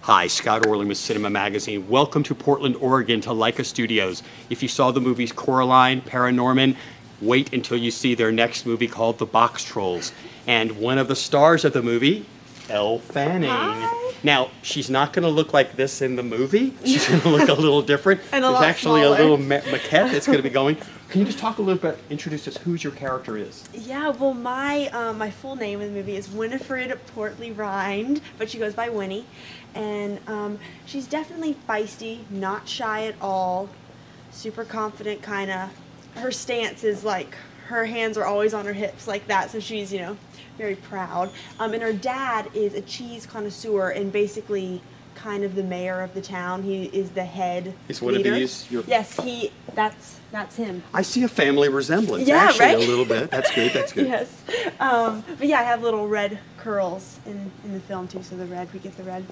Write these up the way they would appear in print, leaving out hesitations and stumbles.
Hi, Scott Orlin with CINEMA-Magazin. Welcome to Portland, Oregon to Leica Studios. If you saw the movies Coraline, Paranorman, wait until you see their next movie called The Boxtrolls. And one of the stars of the movie, Elle Fanning. Hi. Now, she's not going to look like this in the movie. She's going to look a little different. And There's actually smaller. a little maquette that's going to be going. Can you just talk a little bit, introduce us who your character is? Yeah, well, my full name in the movie is Winifred Portley Rind, but she goes by Winnie. And she's definitely feisty, not shy at all, super confident, kind of. Her stance is like, her hands are always on her hips like that, so she's, you know, very proud. And her dad is a cheese connoisseur and basically kind of the mayor of the town. He is the head Is one leader. of these your... Yes, that's him. I see a family resemblance, Yeah, actually, right? a little bit. That's good, that's good. Yes. But yeah, I have little red curls in the film too, so the red, we get the red.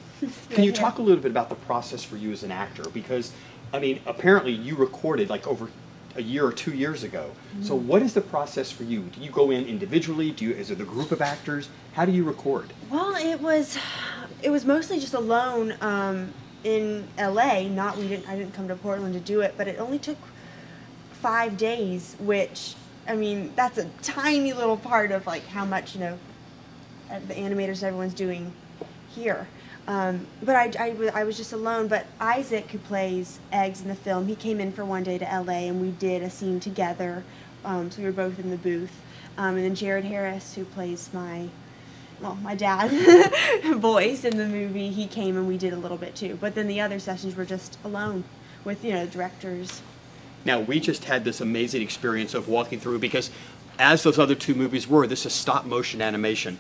Can you talk a little bit about the process for you as an actor? Because, I mean, apparently you recorded like over a year or 2 years ago. Mm-hmm. So what is the process for you? Do you go in individually? Is it a group of actors? How do you record? Well, it was mostly just alone in LA. I didn't come to Portland to do it, but it only took 5 days, which, I mean, that's a tiny little part of like how much, you know, the animators everyone's doing here. But I was just alone, but Isaac, who plays Eggs in the film, he came in for one day to LA and we did a scene together, so we were both in the booth. And then Jared Harris, who plays my dad voice in the movie, he came and we did a little bit too. But then the other sessions were just alone with, you know, directors. Now, we just had this amazing experience of walking through, because as those other two movies were, this is stop motion animation.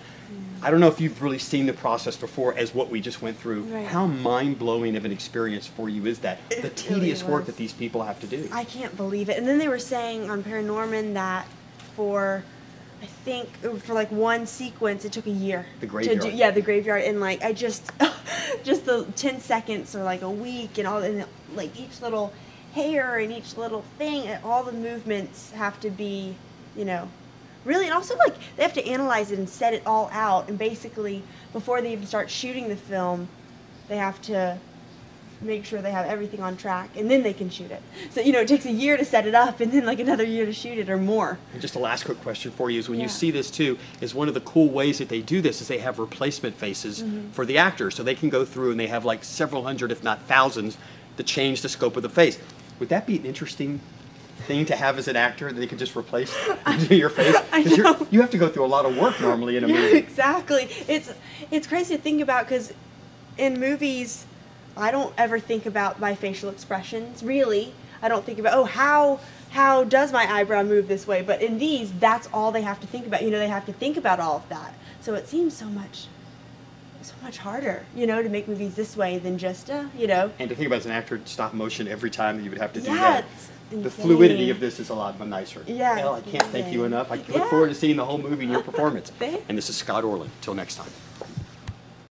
I don't know if you've really seen the process before as what we just went through. Right. How mind-blowing of an experience for you is that? The tedious really work was. that these people have to do. I can't believe it. And then they were saying on Paranorman that for, I think, for like one sequence, it took a year. The graveyard. To do, yeah, the graveyard. And like, I just the 10 seconds or like a week and all, and like each little hair and each little thing, and all the movements have to be, you know, really, and also like they have to analyze it and set it all out, and basically before they even start shooting the film, they have to make sure they have everything on track, and then they can shoot it. So, you know, it takes a year to set it up and then like another year to shoot it or more. And just a last quick question for you is, when you Yeah. see this too, is one of the cool ways that they do this is they have replacement faces for the actors, so they can go through and they have like several hundred, if not thousands, to change the scope of the face. Would that be an interesting thing to have as an actor, that they could just replace your face? I know. You have to go through a lot of work normally in a Yeah, movie. exactly. It's crazy to think about, because in movies, I don't ever think about my facial expressions, really. I don't think about, oh, how does my eyebrow move this way? But in these, that's all they have to think about. You know, they have to think about all of that. So it seems so much harder, you know, to make movies this way than just, you know. And to think about as an actor, stop motion every time that you would have to do Yeah, that. it's The insane. fluidity of this is a lot nicer. Yeah, Elle, I it's can't thank you amazing. enough. I look Yeah. forward to seeing the whole movie and your performance. Thanks. And this is Scott Orlin. Till next time.